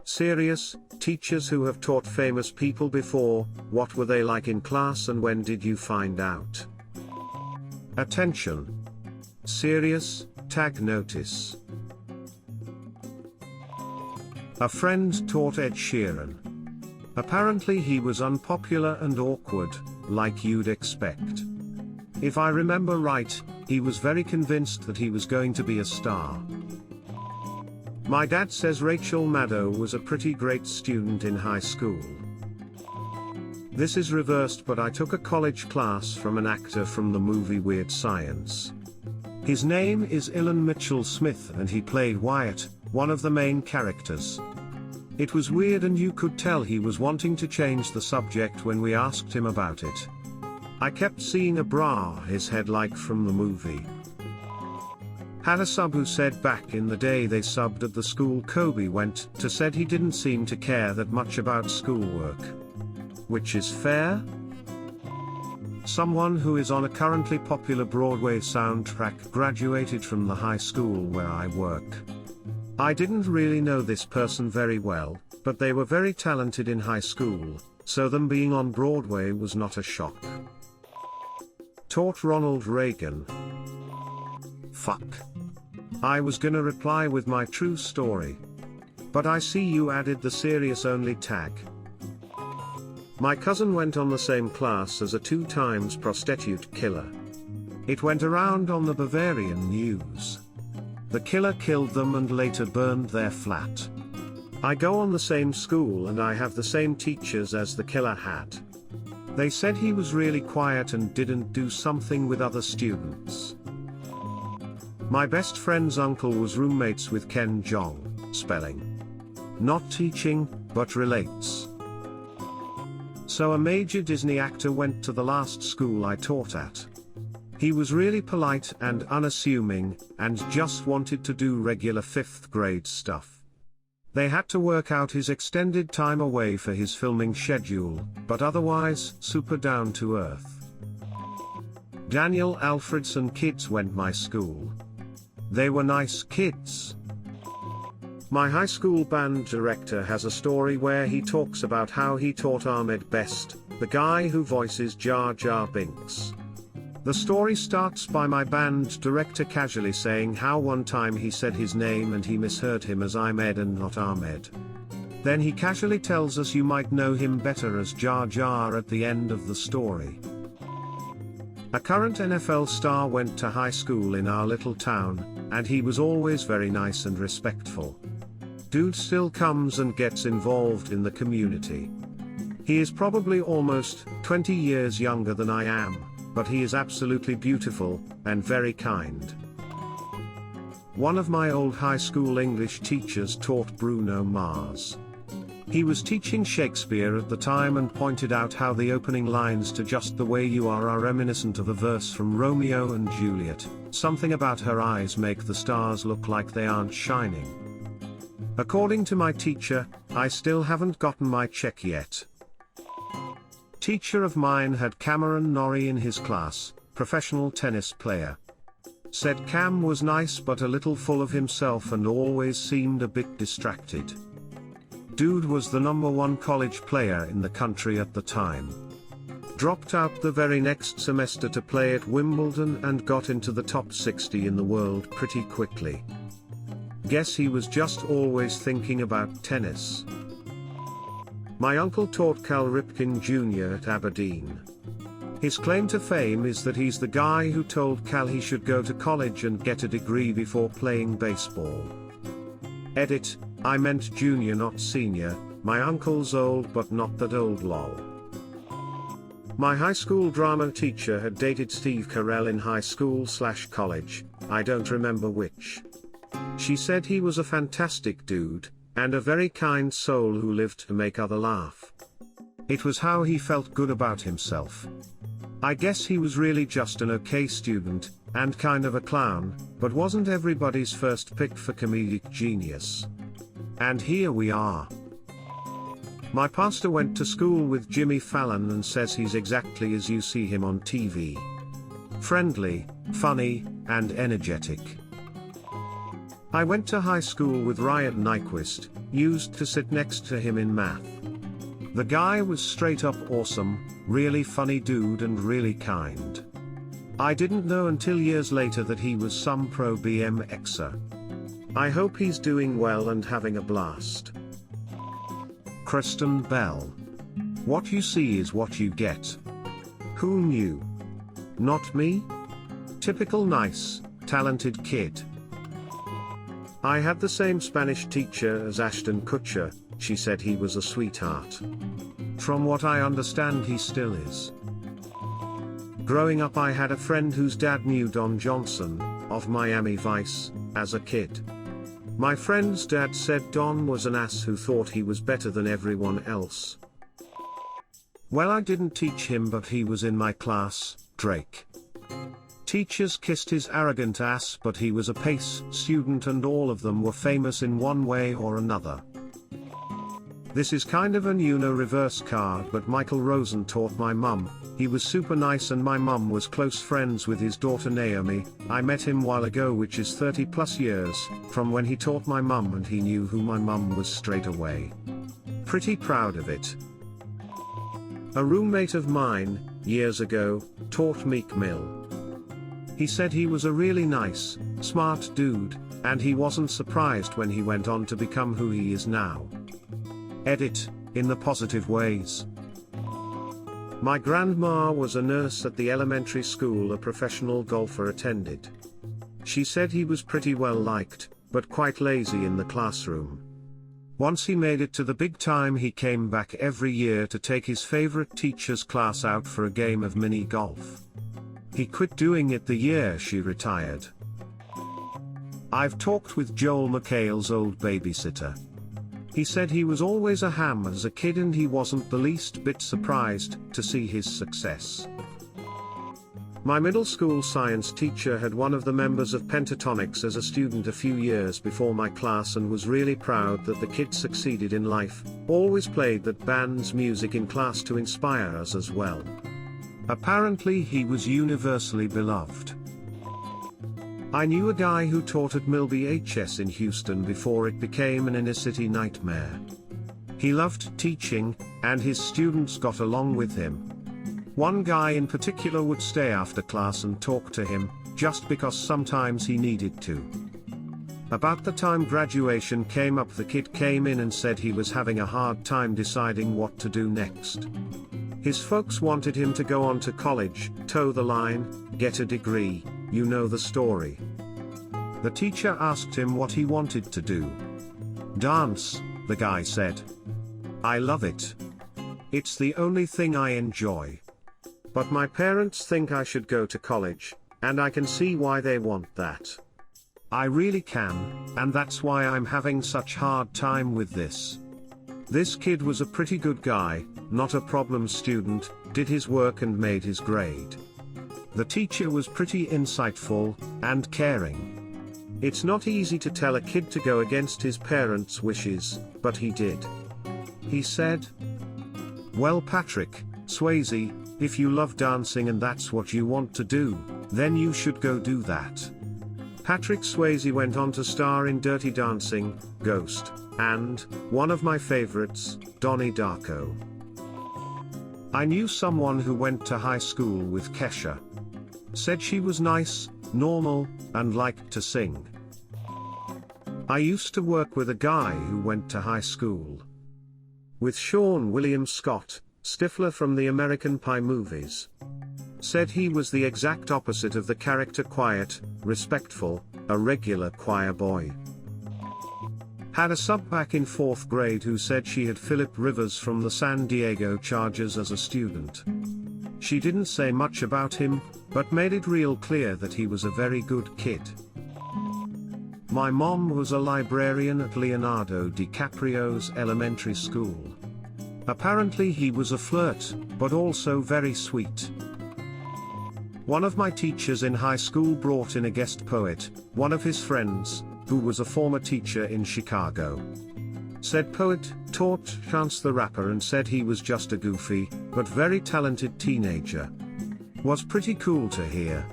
Serious, teachers who have taught famous people before, what were they like in class and when did you find out? Attention. Serious, tag notice. A friend taught Ed Sheeran. Apparently he was unpopular and awkward, like you'd expect. If I remember right, he was very convinced that he was going to be a star. My dad says Rachel Maddow was a pretty great student in high school. This is reversed, but I took a college class from an actor from the movie Weird Science. His name is Ilan Mitchell Smith and he played Wyatt, one of the main characters. It was weird and you could tell he was wanting to change the subject when we asked him about it. I kept seeing a bra on his head like from the movie. Had a sub who said back in the day they subbed at the school Kobe went to, said he didn't seem to care that much about schoolwork. Which is fair? Someone who is on a currently popular Broadway soundtrack graduated from the high school where I work. I didn't really know this person very well, but they were very talented in high school, so them being on Broadway was not a shock. Taught Ronald Reagan. Fuck. I was gonna reply with my true story. But I see you added the serious only tag. My cousin went on the same class as a 2 times prostitute killer. It went around on the Bavarian news. The killer killed them and later burned their flat. I go on the same school and I have the same teachers as the killer had. They said he was really quiet and didn't do something with other students. My best friend's uncle was roommates with Ken Jeong, spelling. Not teaching, but relates. So a major Disney actor went to the last school I taught at. He was really polite and unassuming, and just wanted to do regular 5th grade stuff. They had to work out his extended time away for his filming schedule, but otherwise, super down to earth. Daniel Alfredson kids went my school. They were nice kids. My high school band director has a story where he talks about how he taught Ahmed Best, the guy who voices Jar Jar Binks. The story starts by my band director casually saying how one time he said his name and he misheard him as Ahmed and not Ahmed. Then he casually tells us you might know him better as Jar Jar at the end of the story. A current NFL star went to high school in our little town, and he was always very nice and respectful. Dude still comes and gets involved in the community. He is probably almost 20 years younger than I am, but he is absolutely beautiful, and very kind. One of my old high school English teachers taught Bruno Mars. He was teaching Shakespeare at the time and pointed out how the opening lines to Just the Way You are reminiscent of a verse from Romeo and Juliet, something about her eyes make the stars look like they aren't shining. According to my teacher, I still haven't gotten my check yet. Teacher of mine had Cameron Norrie in his class, professional tennis player. Said Cam was nice but a little full of himself and always seemed a bit distracted. Dude was the #1 college player in the country at the time. Dropped out the very next semester to play at Wimbledon and got into the top 60 in the world pretty quickly. Guess he was just always thinking about tennis. My uncle taught Cal Ripken Jr. at Aberdeen. His claim to fame is that he's the guy who told Cal he should go to college and get a degree before playing baseball. Edit, I meant junior not senior, my uncle's old but not that old lol. My high school drama teacher had dated Steve Carell in high school/college, I don't remember which. She said he was a fantastic dude, and a very kind soul who lived to make other laugh. It was how he felt good about himself. I guess he was really just an okay student, and kind of a clown, but wasn't everybody's first pick for comedic genius. And here we are. My pastor went to school with Jimmy Fallon and says he's exactly as you see him on TV. Friendly, funny, and energetic. I went to high school with Ryan Nyquist, used to sit next to him in math. The guy was straight up awesome, really funny dude and really kind. I didn't know until years later that he was some pro BMXer. I hope he's doing well and having a blast. Kristen Bell. What you see is what you get. Who knew? Not me? Typical nice, talented kid. I had the same Spanish teacher as Ashton Kutcher. She said he was a sweetheart. From what I understand, he still is. Growing up, I had a friend whose dad knew Don Johnson, of Miami Vice, as a kid. My friend's dad said Don was an ass who thought he was better than everyone else. Well, I didn't teach him, but he was in my class. Drake. Teachers kissed his arrogant ass, but he was a PACE student and all of them were famous in one way or another. This is kind of an reverse card, but Michael Rosen taught my mum. He was super nice and my mum was close friends with his daughter Naomi. I met him while ago, which is 30 plus years, from when he taught my mum, and he knew who my mum was straight away. Pretty proud of it. A roommate of mine, years ago, taught Meek Mill. He said he was a really nice, smart dude, and he wasn't surprised when he went on to become who he is now. Edit, in the positive ways. My grandma was a nurse at the elementary school a professional golfer attended. She said he was pretty well liked, but quite lazy in the classroom. Once he made it to the big time, he came back every year to take his favorite teacher's class out for a game of mini golf. He quit doing it the year she retired. I've talked with Joel McHale's old babysitter. He said he was always a ham as a kid and he wasn't the least bit surprised to see his success. My middle school science teacher had one of the members of Pentatonics as a student a few years before my class and was really proud that the kid succeeded in life. Always played that band's music in class to inspire us as well. Apparently he was universally beloved. I knew a guy who taught at Milby HS in Houston before it became an inner-city nightmare. He loved teaching, and his students got along with him. One guy in particular would stay after class and talk to him, just because sometimes he needed to. About the time graduation came up, the kid came in and said he was having a hard time deciding what to do next. His folks wanted him to go on to college, toe the line, get a degree, you know the story. The teacher asked him what he wanted to do. Dance, the guy said. I love it. It's the only thing I enjoy. But my parents think I should go to college, and I can see why they want that. I really can, and that's why I'm having such hard time with this. This kid was a pretty good guy, not a problem student, did his work and made his grade. The teacher was pretty insightful and caring. It's not easy to tell a kid to go against his parents' wishes, but he did. He said, "Well, Patrick Swayze, if you love dancing and that's what you want to do, then you should go do that." Patrick Swayze went on to star in Dirty Dancing, Ghost, and, one of my favorites, Donnie Darko. I knew someone who went to high school with Kesha. Said she was nice, normal, and liked to sing. I used to work with a guy who went to high school with Sean William Scott, Stifler from the American Pie movies. Said he was the exact opposite of the character, quiet, respectful, a regular choir boy. Had a sub back in 4th grade who said she had Philip Rivers from the San Diego Chargers as a student. She didn't say much about him, but made it real clear that he was a very good kid. My mom was a librarian at Leonardo DiCaprio's elementary school. Apparently he was a flirt, but also very sweet. One of my teachers in high school brought in a guest poet, one of his friends, who was a former teacher in Chicago. Said poet taught Chance the Rapper and said he was just a goofy, but very talented teenager. Was pretty cool to hear.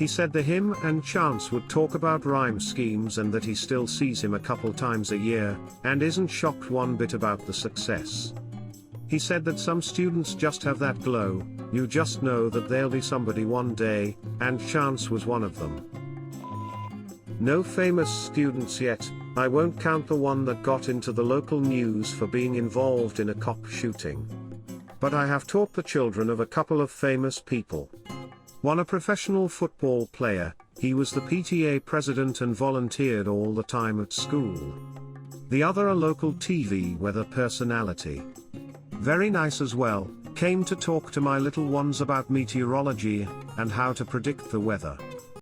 He said that him and Chance would talk about rhyme schemes and that he still sees him a couple times a year, and isn't shocked one bit about the success. He said that some students just have that glow, you just know that they'll be somebody one day, and Chance was one of them. No famous students yet, I won't count the one that got into the local news for being involved in a cop shooting. But I have taught the children of a couple of famous people. One a professional football player, he was the PTA president and volunteered all the time at school. The other a local TV weather personality. Very nice as well, came to talk to my little ones about meteorology, and how to predict the weather.